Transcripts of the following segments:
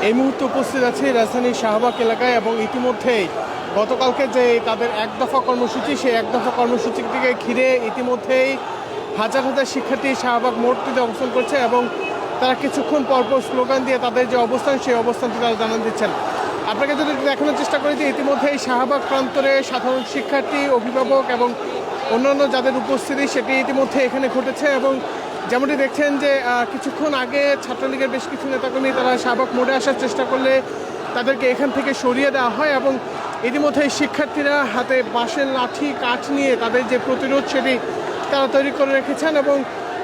এই মুহূর্তে উপস্থিত আছে রাজধানীর শাহবাগ এলাকায় এবং ইতিমধ্যেই গতকালকে যে তাদের এক দফা কর্মসূচি, সেই এক দফা কর্মসূচিটিকে ঘিরে ইতিমধ্যেই হাজার হাজার শিক্ষার্থী শাহবাগ মোড়টিতে অবস্থান করছে এবং তারা কিছুক্ষণ পরপর স্লোগান দিয়ে তাদের যে অবস্থান, সেই অবস্থানটি তারা জানান দিচ্ছেন। আপনাকে যদি দেখানোর চেষ্টা করি যে ইতিমধ্যেই শাহবাগ প্রান্তরে সাধারণ শিক্ষার্থী, অভিভাবক এবং অন্যান্য যাদের উপস্থিতি সেটি ইতিমধ্যে এখানে ঘটেছে এবং যেমনটি দেখছেন যে কিছুক্ষণ আগে ছাত্রলীগের বেশ কিছু নেতাকর্মী তারা শাহবাগ মোড়ে আসার চেষ্টা করলে তাদেরকে এখান থেকে সরিয়ে দেওয়া হয় এবং ইতিমধ্যে শিক্ষার্থীরা হাতে বাঁশের লাঠি, কাঠ নিয়ে তাদের যে প্রতিরোধ সেটি তারা তৈরি করে রেখেছেন এবং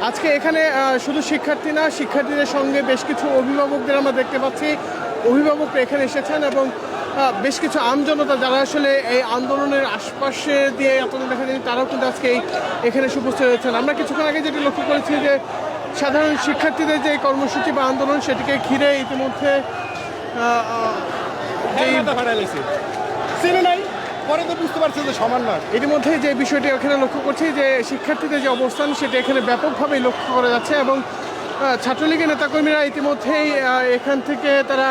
আজকে এখানে শুধু শিক্ষার্থী না, শিক্ষার্থীদের সঙ্গে বেশ কিছু অভিভাবকদের আমরা দেখতে পাচ্ছি। অভিভাবকরা এখানে এসেছেন এবং বেশ কিছু আমজনতা যারা আসলে এই আন্দোলনের আশপাশে দিয়ে এতদিন দেখা যায়নি, তারাও কিন্তু আজকে এখানে উপস্থিত হয়েছেন। আমরা কিছুক্ষণ আগে যেটি লক্ষ্য করেছি যে সাধারণ শিক্ষার্থীদের যে কর্মসূচি বা আন্দোলন সেটিকে ঘিরে ইতিমধ্যে পরে তো বুঝতে পারছি যে সমান নয়। ইতিমধ্যে যে বিষয়টি এখানে লক্ষ্য করছি যে শিক্ষার্থীদের যে অবস্থান সেটি এখানে ব্যাপকভাবেই লক্ষ্য করা যাচ্ছে এবং ছাত্রলীগের নেতাকর্মীরা ইতিমধ্যেই এখান থেকে তারা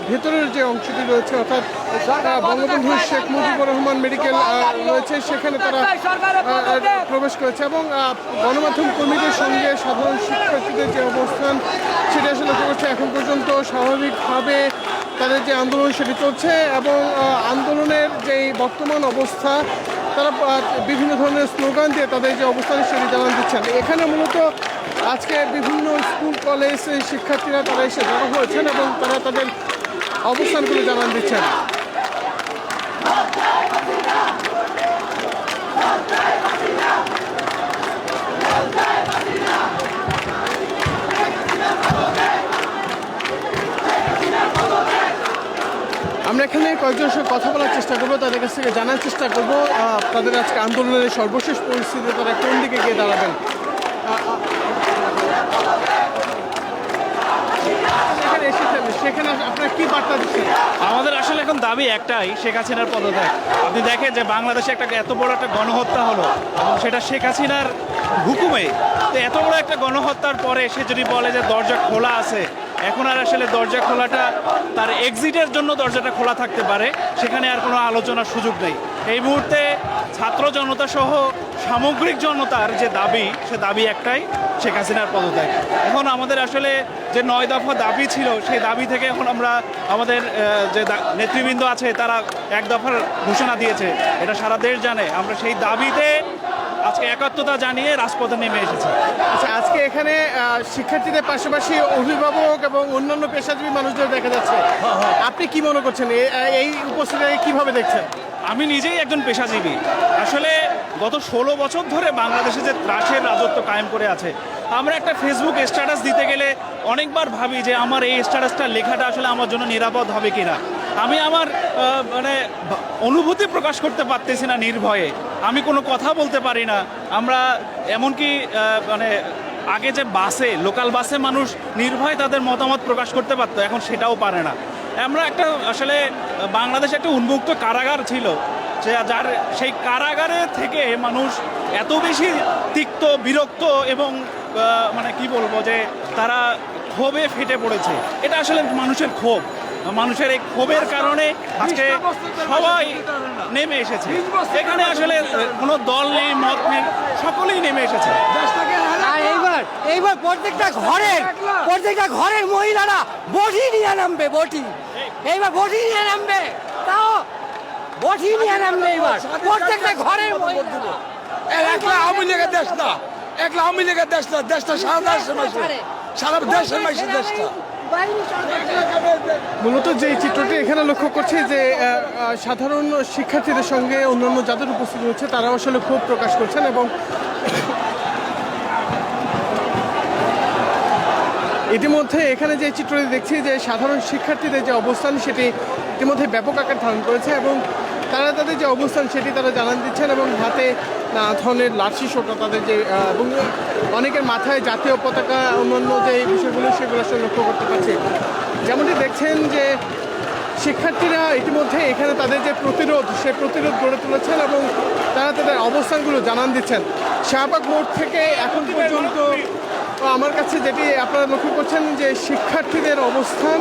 ভেতরের যে অংশটি রয়েছে অর্থাৎ বঙ্গবন্ধু শেখ মুজিবুর রহমান মেডিকেল রয়েছে সেখানে তারা প্রবেশ করেছে এবং গণমাধ্যম কর্মীদের সঙ্গে সাধারণ শিক্ষার্থীদের যে অবস্থান সেটি আসলে লক্ষ্য করছে। এখন পর্যন্ত স্বাভাবিকভাবে তাদের যে আন্দোলন সেটি চলছে এবং আন্দোলনের যে বর্তমান অবস্থা তারা বিভিন্ন ধরনের স্লোগান দিয়ে তাদের যে অবস্থান সেটি জানান দিচ্ছেন। এখানে মূলত আজকে বিভিন্ন স্কুল কলেজ শিক্ষার্থীরা তারা এসে জড়ো হয়েছেন এবং তারা তাদের অবস্থানগুলো জানান দিচ্ছেন। আমরা এখানে কয়েকজনের সঙ্গে কথা বলার চেষ্টা করবো, তাদের কাছ থেকে জানার চেষ্টা করবো তাদের আজকে আন্দোলনের সর্বশেষ পরিস্থিতি তারা কোন দিকে গিয়ে দাঁড়াবেন। সেখানে আপনারা কি বার্তা দিচ্ছেন? আমাদের আসলে এখন দাবি একটাই, শেখ হাসিনার পদত্যাগ। আপনি দেখেন যে বাংলাদেশে এত বড় একটা গণহত্যা হলো এবং সেটা শেখ হাসিনার হুকুমে। তো এত বড় একটা গণহত্যার পরে সে যদি বলে যে দরজা খোলা আছে, এখন আর আসলে দরজা খোলাটা তার এক্সিটের জন্য দরজাটা খোলা থাকতে পারে, সেখানে আর কোনো আলোচনার সুযোগ নেই। এই মুহূর্তে ছাত্র জনতা সহ সামগ্রিক জনতার যে দাবি, সে দাবি একটাই, শেখ হাসিনার পদত্যাগ। এখন আমাদের আসলে যে 9 দফা দাবি ছিল, সেই দাবি থেকে এখন আমরা আমাদের যে নেতৃবৃন্দ আছে তারা 1 দফার ঘোষণা দিয়েছে, এটা সারা দেশ জানে। আমরা সেই দাবিতে আজকে একাত্মতা জানিয়ে রাজপথে নেমে এসেছি। আচ্ছা, আজকে এখানে শিক্ষার্থীদের পাশাপাশি অভিভাবক এবং অন্যান্য পেশাজীবী মানুষদের দেখা যাচ্ছে, আপনি কি মনে করছেন এই উপস্থিতিকে কিভাবে দেখছেন? আমি নিজেই একজন পেশাজীবী। আসলে গত 16 বছর ধরে বাংলাদেশে যে ত্রাসের রাজত্ব কায়েম করে আছে, আমরা একটা ফেসবুক স্ট্যাটাস দিতে গেলে অনেকবার ভাবি যে আমার এই স্ট্যাটাসটা লেখাটা আসলে আমার জন্য নিরাপদ হবে কিনা। আমি আমার অনুভূতি প্রকাশ করতে পারতেছি না নির্ভয়ে, আমি কোনো কথা বলতে পারি না। আমরা এমনকি আগে যে লোকাল বাসে মানুষ নির্ভয়ে তাদের মতামত প্রকাশ করতে পারতো, এখন সেটাও পারে না। আমরা আসলে বাংলাদেশে একটা উন্মুক্ত কারাগার ছিল, যার সেই কারাগারে থেকে মানুষ এত বেশি তিক্ত, বিরক্ত এবং কি বলবো যে তারা ক্ষোভে ফেটে পড়েছে। এটা আসলে মানুষের ক্ষোভ, মানুষের এই ক্ষোভের কারণে আজকে সবাই নেমে এসেছে। এখানে আসলে কোনো দল নেই, মত নেই, সকলেই নেমে এসেছে। এইবার প্রত্যেকটা ঘরের মহিলারা বটি নিয়ে নামবে, এইবার বটি নিয়ে নামবে, তাও বটি নিয়ে নামবে এইবার প্রত্যেকটা ঘরের মহিলা। একলা আওয়ামী লীগের দেশ না, একলা আওয়ামী লীগের দেশ না, দেশটা সারা দেশের দেশটা। মূলত যে চিত্রটি এখানে লক্ষ্য করছি যে সাধারণ শিক্ষার্থীদের সঙ্গে অন্যান্য যাদের উপস্থিত হচ্ছে তারাও আসলে ক্ষোভ প্রকাশ করছেন এবং ইতিমধ্যে এখানে যে চিত্রটি দেখছি যে সাধারণ শিক্ষার্থীদের যে অবস্থান সেটি ইতিমধ্যে ব্যাপক আকার ধারণ করেছে এবং তারা তাদের যে অবস্থান সেটি তারা জানান দিচ্ছেন এবং হাতে নানা ধরনের লাঠি সোটা তাদের যে এবং অনেকের মাথায় জাতীয় পতাকা অন্যান্য যে বিষয়গুলো সেগুলো আসলে লক্ষ্য করতে পারছি। যেমনটি দেখছেন যে শিক্ষার্থীরা ইতিমধ্যে এখানে তাদের যে প্রতিরোধ, সেই প্রতিরোধ গড়ে তুলেছেন এবং তারা তাদের অবস্থানগুলো জানান দিচ্ছেন। শাহবাগ মোড় থেকে এখন পর্যন্ত তো আমার কাছে যেটি আপনারা লক্ষ্য করছেন যে শিক্ষার্থীদের অবস্থান,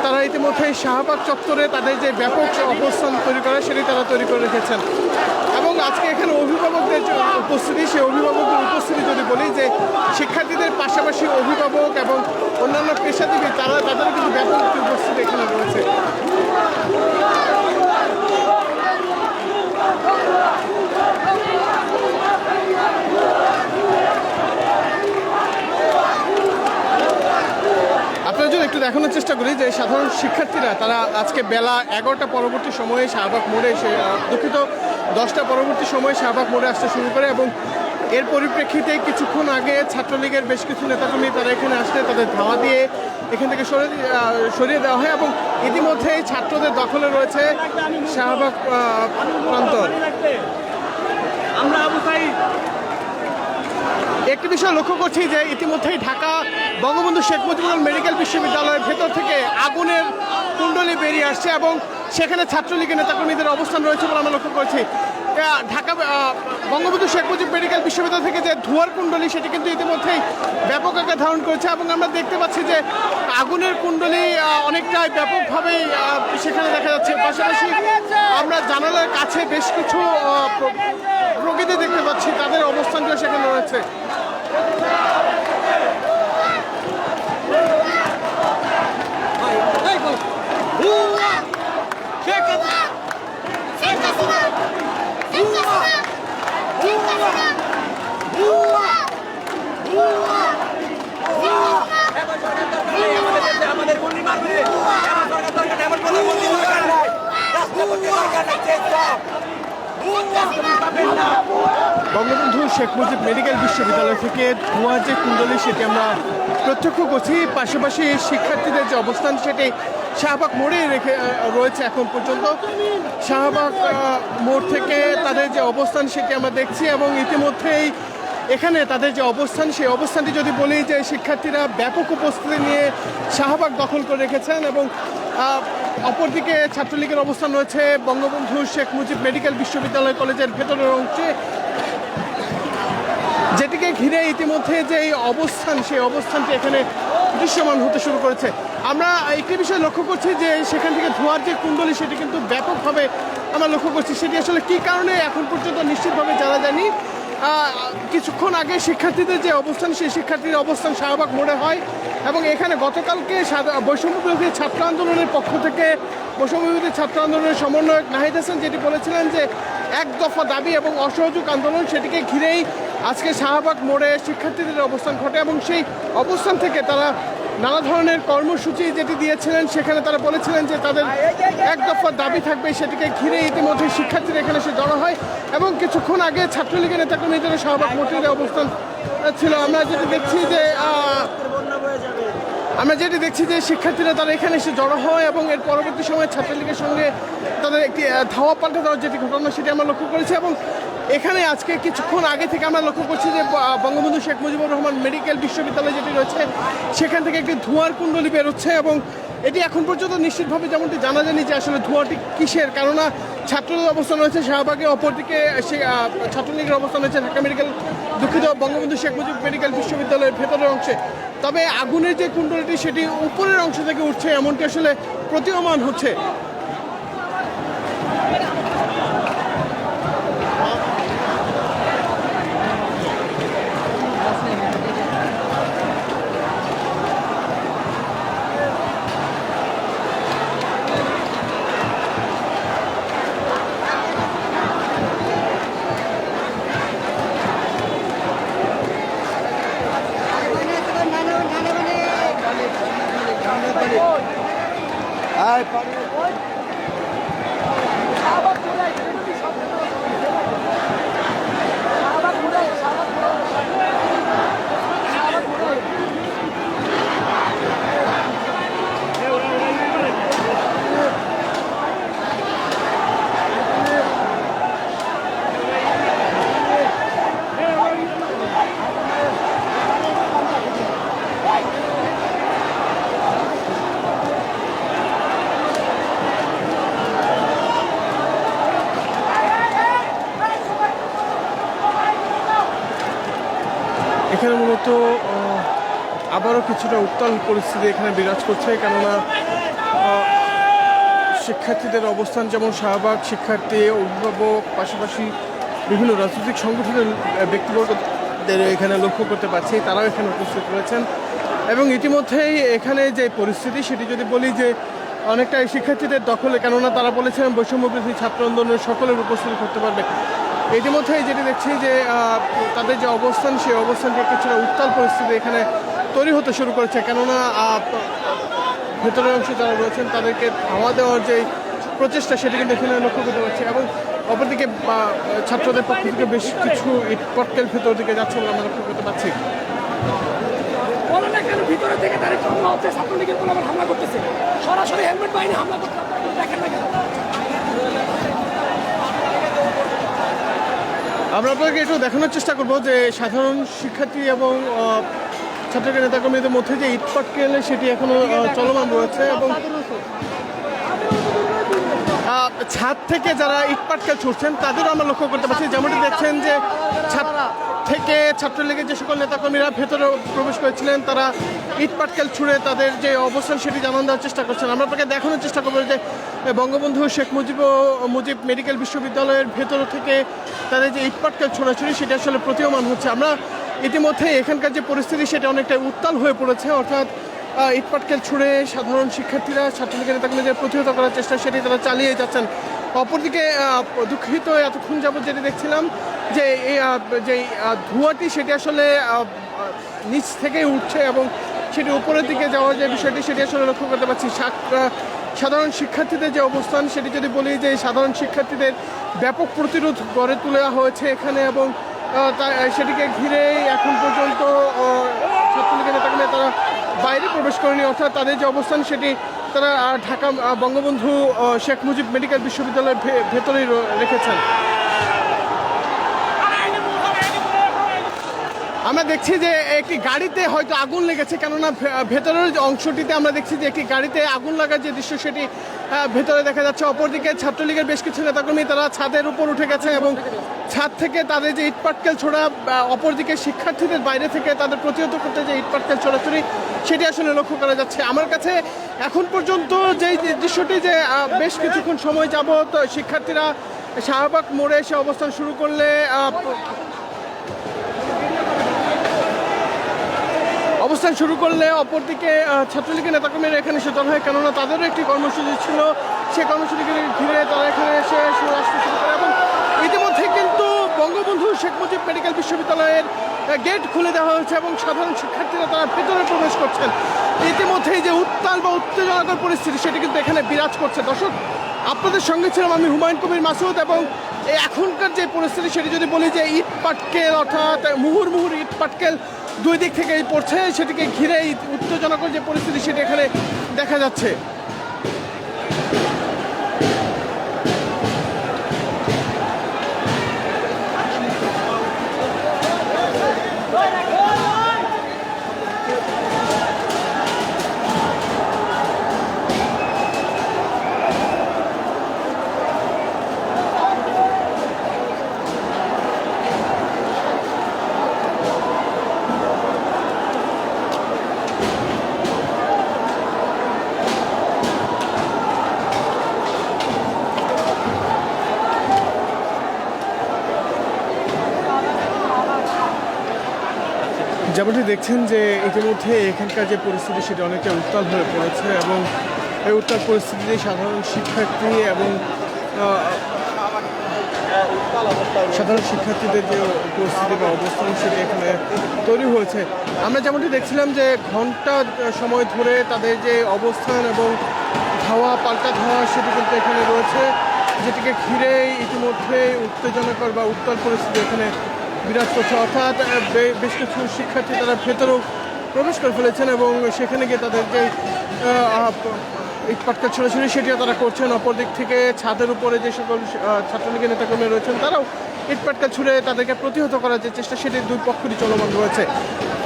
তারা ইতিমধ্যে শাহবাগ চত্বরে তাদের যে ব্যাপক অবস্থান তৈরি করা সেটি তারা তৈরি করে রেখেছেন। এবং আজকে এখানে অভিভাবকদের যে উপস্থিতি, সেই অভিভাবকদের উপস্থিতি যদি বলি যে শিক্ষার্থীদের পাশাপাশি অভিভাবক এবং অন্যান্য পেশাজীবী তাদের কিন্তু ব্যাপক উপস্থিতি এখানে রয়েছে। আপনারা যদি একটু দেখানোর চেষ্টা করি যে সাধারণ শিক্ষার্থীরা তারা আজকে বেলা 11টা পরবর্তী সময়ে শাহবাগ মোড়ে এসে দুঃখিত 10টা পরবর্তী সময়ে শাহবাগ মোড়ে আসতে শুরু করে এবং এর পরিপ্রেক্ষিতে কিছুক্ষণ আগে ছাত্রলীগের বেশ কিছু নেতাকর্মী তারা এখানে আসলে তাদের ধাওয়া দিয়ে এখান থেকে সরিয়ে দেওয়া হয় এবং ইতিমধ্যেই ছাত্রদের দখলে রয়েছে শাহবাগ প্রান্তর। আমরা আবু সাইদ একটি বিষয় লক্ষ্য করছি যে ইতিমধ্যেই ঢাকা বঙ্গবন্ধু শেখ মুজিবুর মেডিকেল বিশ্ববিদ্যালয়ের ভেতর থেকে আগুনের কুণ্ডলী বেরিয়ে আসছে এবং সেখানে ছাত্রলীগের নেতাকর্মীদের অবস্থান রয়েছে বলে আমরা লক্ষ্য করছি। ঢাকা বঙ্গবন্ধু শেখ মুজিব মেডিকেল বিশ্ববিদ্যালয় থেকে যে ধোঁয়ার কুণ্ডলী সেটি কিন্তু ইতিমধ্যেই ব্যাপক আকার ধারণ করেছে এবং আমরা দেখতে পাচ্ছি যে আগুনের কুণ্ডলী অনেকটাই ব্যাপকভাবেই সেখানে দেখা যাচ্ছে। পাশাপাশি আমরা জানালার কাছে বেশ কিছু রোগীদের দেখতে পাচ্ছি, তাদের অবস্থানটা সেখানে রয়েছে। বঙ্গবন্ধু শেখ মুজিব মেডিকেল বিশ্ববিদ্যালয় থেকে ধোঁয়ার যে কুণ্ডলী সেটি আমরা প্রত্যক্ষ করছি। পাশাপাশি শিক্ষার্থীদের যে অবস্থান সেটি শাহবাগ মোড়ে রয়েছে এখন পর্যন্ত। শাহবাগ মোড় থেকে তাদের যে অবস্থান সেটি আমরা দেখছি এবং ইতিমধ্যেই এখানে তাদের যে অবস্থান সেই অবস্থানটি যদি বলি যে শিক্ষার্থীরা ব্যাপক উপস্থিতি নিয়ে শাহবাগ দখল করে রেখেছেন এবং অপরদিকে ছাত্রলীগের অবস্থান রয়েছে বঙ্গবন্ধু শেখ মুজিব মেডিকেল বিশ্ববিদ্যালয় কলেজের ভেতরের অংশে, যেটিকে ঘিরে ইতিমধ্যে যে এই অবস্থান সেই অবস্থানটি এখানে দৃশ্যমান হতে শুরু করেছে। আমরা একটি বিষয় লক্ষ্য করছি যে সেখান থেকে ধোঁয়ার যে কুণ্ডলী সেটি কিন্তু ব্যাপকভাবে আমরা লক্ষ্য করছি। সেটি আসলে কী কারণে এখন পর্যন্ত নিশ্চিতভাবে জানা যায়নি। কিছুক্ষণ আগে শিক্ষার্থীদের যে অবস্থান সেই শিক্ষার্থীদের অবস্থান শাহবাগ মোড়ে হয় এবং এখানে গতকালকে বৈষম্যবিরোধী ছাত্র আন্দোলনের পক্ষ থেকে বৈষম্যবিরোধী ছাত্র আন্দোলনের সমন্বয়ক নাহিদ হাসান যেটি বলেছিলেন যে এক দফা দাবি এবং অসহযোগ আন্দোলন, সেটিকে ঘিরেই আজকে শাহবাগ মোড়ে শিক্ষার্থীদের অবস্থান ঘটে এবং সেই অবস্থান থেকে তারা নানা ধরনের কর্মসূচি যেটি দিয়েছিলেন সেখানে তারা বলেছিলেন যে তাদের এক দফা দাবি থাকবে, সেটিকে ঘিরে ইতিমধ্যে শিক্ষার্থীরা এখানে এসে জড়ো হয় এবং কিছুক্ষণ আগে ছাত্রলীগের নেতাকর্মীদের শাহবাগ মোড়ে অবস্থান ছিল। আমরা যেটি দেখছি যে শিক্ষার্থীরা তারা এখানে এসে জড়ো হয় এবং এর পরবর্তী সময়ে ছাত্রলীগের সঙ্গে তাদের একটি ধাওয়া পাল্টা দেওয়ার যেটি ঘটনা সেটি আমরা লক্ষ্য করেছি এবং এখানে আজকে কিছুক্ষণ আগে থেকে আমরা লক্ষ্য করছি যে বঙ্গবন্ধু শেখ মুজিবুর রহমান মেডিকেল বিশ্ববিদ্যালয় যেটি রয়েছে সেখান থেকে একটি ধোঁয়ার কুণ্ডলী বেরোচ্ছে এবং এটি এখন পর্যন্ত নিশ্চিতভাবে যেমনটি জানা যায়নি যে আসলে ধোঁয়াটি কিসের, কেননা ছাত্রদের অবস্থান রয়েছে শাহবাগে, অপরদিকে ছাত্রলীগের অবস্থান রয়েছে ঢাকা বঙ্গবন্ধু শেখ মুজিব মেডিকেল বিশ্ববিদ্যালয়ের ভেতরের অংশে। তবে আগুনের যে কুণ্ডলীটি সেটি উপরের অংশ থেকে উঠছে এমনটি আসলে প্রতীয়মান হচ্ছে। আবারও কিছুটা উত্তাল পরিস্থিতি এখানে বিরাজ করছে, কেননা শিক্ষার্থীদের অবস্থান যেমন শাহবাগ, শিক্ষার্থী, অভিভাবক, পাশাপাশি বিভিন্ন রাজনৈতিক সংগঠনের ব্যক্তিবর্গদের এখানে লক্ষ্য করতে পারছি, তারাও এখানে উপস্থিত রয়েছেন। এবং ইতিমধ্যেই এখানে যে পরিস্থিতি সেটি যদি বলি যে অনেকটাই শিক্ষার্থীদের দখলে, কেননা তারা বলেছেন বৈষম্যবিরোধী ছাত্র আন্দোলনের সকলের উপস্থিতি করতে পারবে। ইতিমধ্যেই যেটি দেখছি যে তাদের যে অবস্থান, সেই অবস্থানটি কিছুটা উত্তাল পরিস্থিতি এখানে তৈরি হতে শুরু করেছে, কেননা ভেতরের অংশে যারা রয়েছেন তাদেরকে হাওয়া দেওয়ার যে প্রচেষ্টা সেটি কিন্তু এখানে লক্ষ্য করতে পারছি। এবং অপরদিকে ছাত্রদের পক্ষ থেকে বেশ কিছু ইটপটকেল ভেতর দিকে যাচ্ছে বলে আমরা লক্ষ্য করতে পারছি। ভিতরে থেকে তারিখ হামলা হচ্ছে, ছাত্রলীগের কোনো আবার হামলা করতেছে, সরাসরি হেলমেট বাহিনী হামলা করতে দেখেন না কেন? আমরা আপনাকে একটু দেখানোর চেষ্টা করব যে সাধারণ শিক্ষার্থী এবং ছাত্র নেতাকর্মীদের মধ্যে যে ইটপাটকেল সেটি এখনো চলমান রয়েছে। এবং ছাদ থেকে যারা ইটপাটকেল ছুটছেন তাদেরও আমরা লক্ষ্য করতে পারছি, যেমনটি দেখছেন যে ছাদ থেকে ছাত্রলীগের যে সকল নেতাকর্মীরা ভেতরে প্রবেশ করেছিলেন তারা ইটপাটকেল ছুঁড়ে তাদের যে অবস্থান সেটি জানান দেওয়ার চেষ্টা করছেন। আমরা আপনাকে দেখানোর চেষ্টা করবো যে বঙ্গবন্ধু শেখ মুজিব মেডিকেল বিশ্ববিদ্যালয়ের ভেতর থেকে তাদের যে ইটপাটকেল ছোড়াছুড়ি সেটা আসলে প্রতীয়মান হচ্ছে। আমরা ইতিমধ্যে এখানকার যে পরিস্থিতি সেটা অনেকটাই উত্তাল হয়ে পড়েছে, অর্থাৎ ইটপাটকেল ছুঁড়ে সাধারণ শিক্ষার্থীরা ছাত্রলীগের নেতাকর্মীদের প্রতিহত করার চেষ্টা সেটি তারা চালিয়ে যাচ্ছেন। অপরদিকে দুঃখিত এতক্ষণ যাবত যেটি দেখছিলাম যে যে ধোঁয়াটি সেটি আসলে নিচ থেকেই উঠছে এবং সেটি উপরের দিকে যাওয়ার যে বিষয়টি সেটি আসলে লক্ষ্য করতে পারছি। সাধারণ শিক্ষার্থীদের যে অবস্থান সেটি যদি বলি যে সাধারণ শিক্ষার্থীদের ব্যাপক প্রতিরোধ গড়ে তোলা হয়েছে এখানে, এবং সেটিকে ঘিরেই এখন পর্যন্ত ছাত্রলীগের নেতাকর্মী তারা বাইরে প্রবেশ করেনি, অর্থাৎ তাদের যে অবস্থান সেটি তারা ঢাকা বঙ্গবন্ধু শেখ মুজিব মেডিকেল বিশ্ববিদ্যালয়ের ভেতরেই রেখেছেন। আমরা দেখছি যে একটি গাড়িতে হয়তো আগুন লেগেছে, কেননা ভেতরের যে অংশটিতে আমরা দেখছি যে একটি গাড়িতে আগুন লাগার যে দৃশ্য সেটি ভেতরে দেখা যাচ্ছে। অপরদিকে ছাত্রলীগের বেশ কিছু নেতাকর্মী তারা ছাদের উপর উঠে গেছে এবং ছাদ থেকে তাদের যে ইটপাটকেল ছোড়া, অপরদিকে শিক্ষার্থীদের বাইরে থেকে তাদের প্রতিহত করতে যে ইটপাটকেল ছোড়াছুড়ি সেটি আসলে লক্ষ্য করা যাচ্ছে। আমার কাছে এখন পর্যন্ত যেই দৃশ্যটি যে বেশ কিছুক্ষণ সময় যাবত শিক্ষার্থীরা শাহবাগ মোড়ে এসে অবস্থান শুরু করলে অপরদিকে ছাত্রলীগের নেতাকর্মীরা এখানে এসে জড়ো হয়, কেননা তাদেরও একটি কর্মসূচি ছিল, সেই কর্মসূচিকে ঘিরে তারা এখানে এসে আসতে শুরু করে। এবং ইতিমধ্যে কিন্তু বঙ্গবন্ধু শেখ মুজিব মেডিকেল বিশ্ববিদ্যালয়ের গেট খুলে দেওয়া হয়েছে এবং সাধারণ শিক্ষার্থীরা তারা ভেতরে প্রবেশ করছেন। ইতিমধ্যেই যে উত্তাল বা উত্তেজনাকর পরিস্থিতি সেটি কিন্তু এখানে বিরাজ করছে। দর্শক, আপনাদের সঙ্গে ছিলাম আমি হুমায়ুন কবির মাসুদ। এবং এখনকার যে পরিস্থিতি সেটি যদি বলি যে ইট পাটকেল, অর্থাৎ মুহুর্মুহুর ইট পাটকেল দুই দিক থেকেই পড়ছে, সেটিকে ঘিরে উত্তেজনাকর যে পরিস্থিতি সেটি এখানে দেখা যাচ্ছে। যেমনটি দেখছেন যে ইতিমধ্যে এখানকার যে পরিস্থিতি সেটা অনেকটা উত্তাল হয়ে পড়েছে এবং এই উত্তাল পরিস্থিতিতে সাধারণ শিক্ষার্থী এবং সাধারণ শিক্ষার্থীদের যে পরিস্থিতি বা অবস্থান সেটি এখানে তৈরি হয়েছে। আমরা যেমনটি দেখছিলাম যে ঘন্টা সময় ধরে তাদের যে অবস্থান এবং ধাওয়া পাল্টা ধাওয়া সেটি কিন্তু এখানে রয়েছে, যেটিকে ঘিরে ইতিমধ্যে উত্তেজনাকর বা উত্তাল পরিস্থিতি এখানে বিরাজ করছে। অর্থাৎ বেশ কিছু শিক্ষার্থী তারা ভেতরেও প্রবেশ করে ফেলেছেন এবং সেখানে গিয়ে তাদের যে ইটপাটকেল ছোড়াছুড়ি সেটিও তারা করছেন। অপর দিক থেকে ছাদের উপরে যে সকল ছাত্রলীগের নেতাকর্মী রয়েছেন তারাও ইটপাটকেল ছুড়ে তাদেরকে প্রতিহত করার যে চেষ্টা সেটি দুই পক্ষেরই চলমান রয়েছে।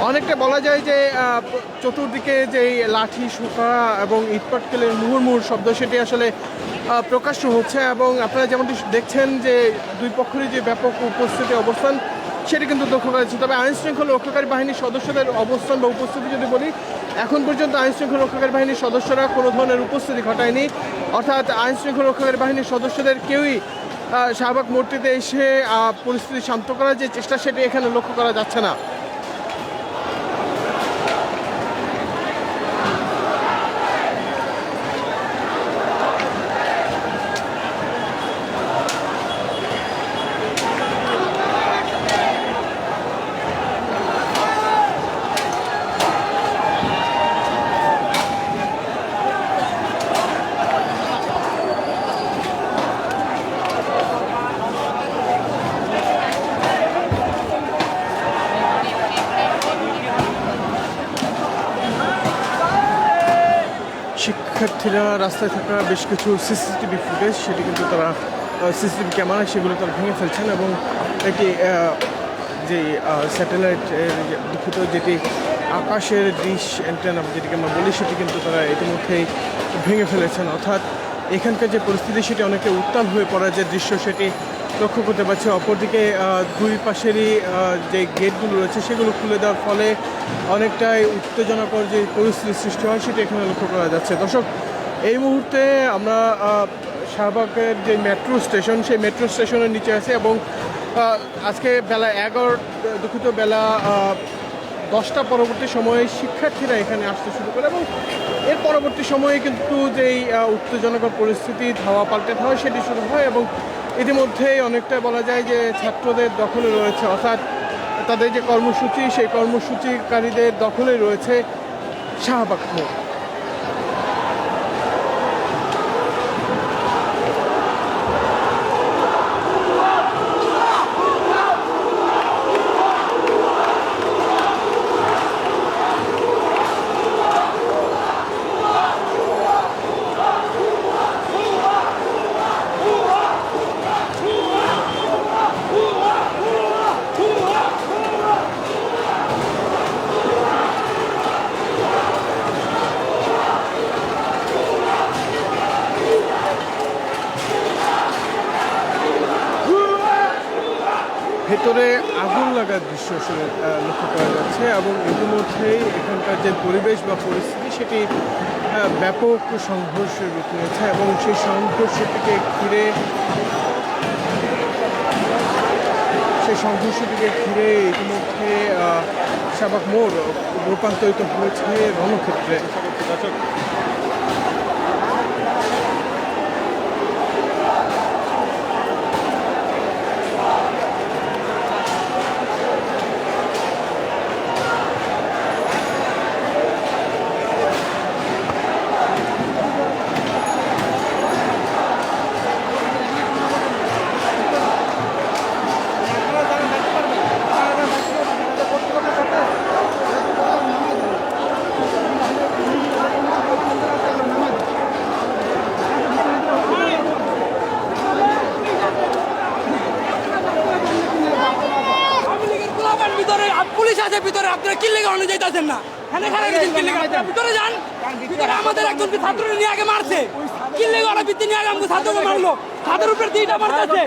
অনেকটা বলা যায় যে চতুর্দিকে যে লাঠি শোকা এবং ইটপাটকেলের মুহুর্মুহুর শব্দ সেটি আসলে প্রকাশ্য হচ্ছে। এবং আপনারা যেমনটি দেখছেন যে দুই পক্ষেরই যে ব্যাপক উপস্থিতি অবস্থান সেটি কিন্তু লক্ষ্য করা যাচ্ছে। তবে আইন শৃঙ্খলা রক্ষাকারী বাহিনীর সদস্যদের অবস্থান বা উপস্থিতি যদি বলি, এখন পর্যন্ত আইন শৃঙ্খলা রক্ষাকারী বাহিনীর সদস্যরা কোনো ধরনের উপস্থিতি ঘটায়নি, অর্থাৎ আইন শৃঙ্খলা রক্ষাকারী বাহিনীর সদস্যদের কেউই শাহবাগ মোড়টিতে এসে পরিস্থিতি শান্ত করার যে চেষ্টা সেটি এখানে লক্ষ্য করা যাচ্ছে না। শিক্ষার্থীরা রাস্তায় থাকা বেশ কিছু সিসিটিভি ফুটেজ সেটি কিন্তু তারা সিসিটিভি ক্যামেরা সেগুলো তারা ভেঙে ফেলছেন এবং একটি যে স্যাটেলাইট দুঃখিত যেটি আকাশের ডিশ অ্যান্টেনা যেটিকে আমরা বলি সেটি কিন্তু তারা ইতিমধ্যেই ভেঙে ফেলেছেন। অর্থাৎ এখানকার যে পরিস্থিতি সেটি অনেকটা উত্তাল হয়ে পড়ার যে দৃশ্য সেটি লক্ষ্য করতে পারছি। অপরদিকে দুই পাশেরই যে গেটগুলো রয়েছে সেগুলো খুলে দেওয়ার ফলে অনেকটাই উত্তেজনাকর যে পরিস্থিতির সৃষ্টি হয় সেটি এখানে লক্ষ্য করা যাচ্ছে। দর্শক, এই মুহূর্তে আমরা শাহবাগের যে মেট্রো স্টেশন সেই মেট্রো স্টেশনের নিচে আছে এবং আজকে বেলা 10টা পরবর্তী সময়ে শিক্ষার্থীরা এখানে আসতে শুরু করে এবং এর পরবর্তী সময়ে কিন্তু যেই উত্তেজনাকর পরিস্থিতি ধাওয়া পাল্টে হয় সেটি শুরু হয় এবং ইতিমধ্যেই অনেকটা বলা যায় যে ছাত্রদের দখলে রয়েছে, অর্থাৎ তাদের যে কর্মসূচি সেই কর্মসূচিকারীদের দখলে রয়েছে শাহবাগ মোড়। ভেতরে আগুন লাগার দৃশ্য আসলে লক্ষ্য করা যাচ্ছে এবং ইতিমধ্যেই এখানকার যে পরিবেশ বা পরিস্থিতি সেটি ব্যাপক সংঘর্ষের রূপ নিয়েছে এবং সেই সংঘর্ষটিকে ঘিরে ইতিমধ্যে শাহবাগ মোড় রূপান্তরিত হয়েছে রণক্ষেত্রে। পুলিশ আছে ভিতরে, আপনারা কি লেগে অনেক যাইতেছেন না? ভিতরে যান, ভিতরে আমাদের একজন ছাত্র নিয়ে আগে মারছে, কি লেগে ওরা ভিত্তি নিয়ে আগে আমাকে ছাত্রকে মারলো, ছাত্রের উপরে দিটা মারতেছে,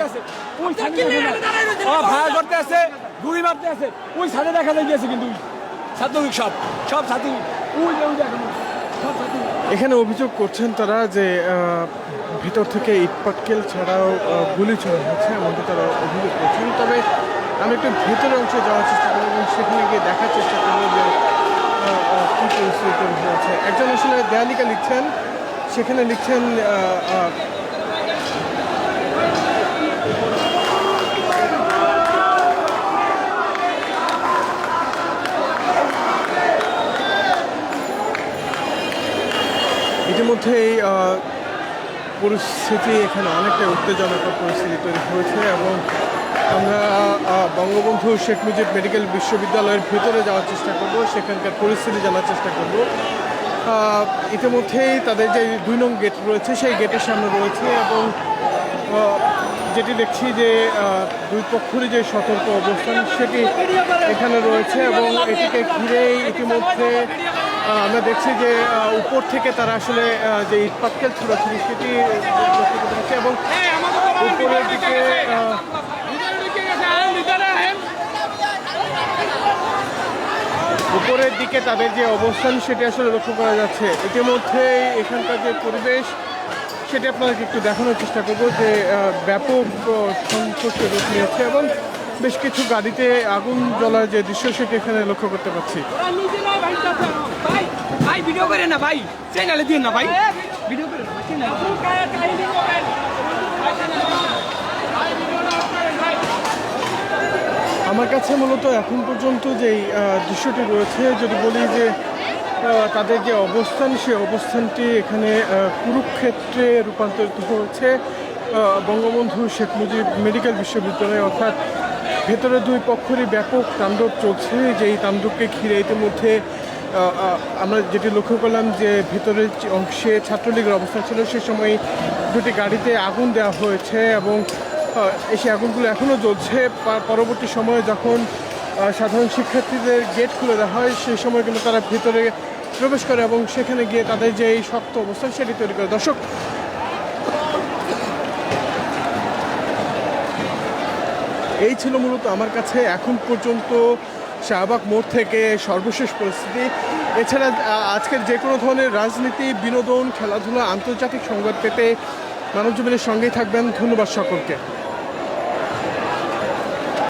ভাড়া করতে আছে, গুলি মারতে আছে, ওই সাথে দেখা গিয়েছে কিন্তু ছাত্রলীগ সব ছাত্রী এখানে অভিযোগ করছেন তারা যে ভিতর থেকে ইটপাটকেল ছাড়াও গুলি ছোড়া হয়েছে এমনকি তারা অভিযোগ করছেন। তবে আমি একটু ভেতরের অংশে যাওয়ার চেষ্টা করবো এবং সেখানে গিয়ে দেখার চেষ্টা করবো যে কী পরিস্থিতি হয়েছে। একজন আসলে দেয়ালিকা লিখছেন, সেখানে লিখছেন ইতিমধ্যেই পরিস্থিতি এখানে অনেকটাই উত্তেজনকর পরিস্থিতি তৈরি হয়েছে এবং আমরা বঙ্গবন্ধু শেখ মুজিব মেডিকেল বিশ্ববিদ্যালয়ের ভিতরে যাওয়ার চেষ্টা করব, সেখানকার পরিস্থিতি জানার চেষ্টা করব। ইতিমধ্যেই তাদের যে 2 নং গেট রয়েছে সেই গেটের সামনে রয়েছে এবং যেটি দেখছি যে দুই পক্ষেরই যে সতর্ক অবস্থান সেটি এখানে রয়েছে এবং এটিকে ঘিরেই ইতিমধ্যে আমরা দেখছি যে উপর থেকে তারা আসলে যে ইটপাটকেল ছোড়াছুড়ি সেটি লক্ষ্য করতে পারছে এবং উপরের দিকে উপরের দিকে তাদের যে অবস্থান সেটি আসলে লক্ষ্য করা যাচ্ছে। ইতিমধ্যেই এখানকার যে পরিবেশ সেটি আপনাদেরকে একটু দেখানোর চেষ্টা করব যে ব্যাপক সংঘর্ষের রূপ নিয়েছে এবং বেশ কিছু গাড়িতে আগুন জ্বলার যে দৃশ্য সেটি এখানে লক্ষ্য করতে পারছি। ভাই ভাই ভিডিও করে না ভাই, চ্যানেলে দিন না ভাই, ভিডিও করে না আমার কাছে মূলত এখন পর্যন্ত যেই দৃশ্যটি রয়েছে, যদি বলি যে তাদের যে অবস্থান সেই অবস্থানটি এখানে কুরুক্ষেত্রে রূপান্তরিত হয়েছে। বঙ্গবন্ধু শেখ মুজিব মেডিকেল বিশ্ববিদ্যালয়, অর্থাৎ ভেতরে দুই পক্ষেরই ব্যাপক তাণ্ডব চলছে। যেই তাণ্ডবকে ঘিরে ইতিমধ্যে আমরা যেটি লক্ষ্য করলাম যে ভেতরের অংশে ছাত্রলীগের অবস্থান ছিল, সে সময় দুটি গাড়িতে আগুন দেওয়া হয়েছে এবং সেই আগুনগুলো এখনও জ্বলছে। পরবর্তী সময়ে যখন সাধারণ শিক্ষার্থীদের গেট খুলে দেওয়া হয় সেই সময় কিন্তু তারা ভিতরে প্রবেশ করে এবং সেখানে গিয়ে তাদের যে এই শক্ত অবস্থান সেটি তৈরি করে। দর্শক, এই ছিল মূলত আমার কাছে এখন পর্যন্ত শাহবাগ মোড় থেকে সর্বশেষ পরিস্থিতি। এছাড়া আজকের যে কোনো ধরনের রাজনীতি, বিনোদন, খেলাধুলা, আন্তর্জাতিক সংবাদ পেতে মানবজীবনের সঙ্গেই থাকবেন। ধন্যবাদ সকলকে।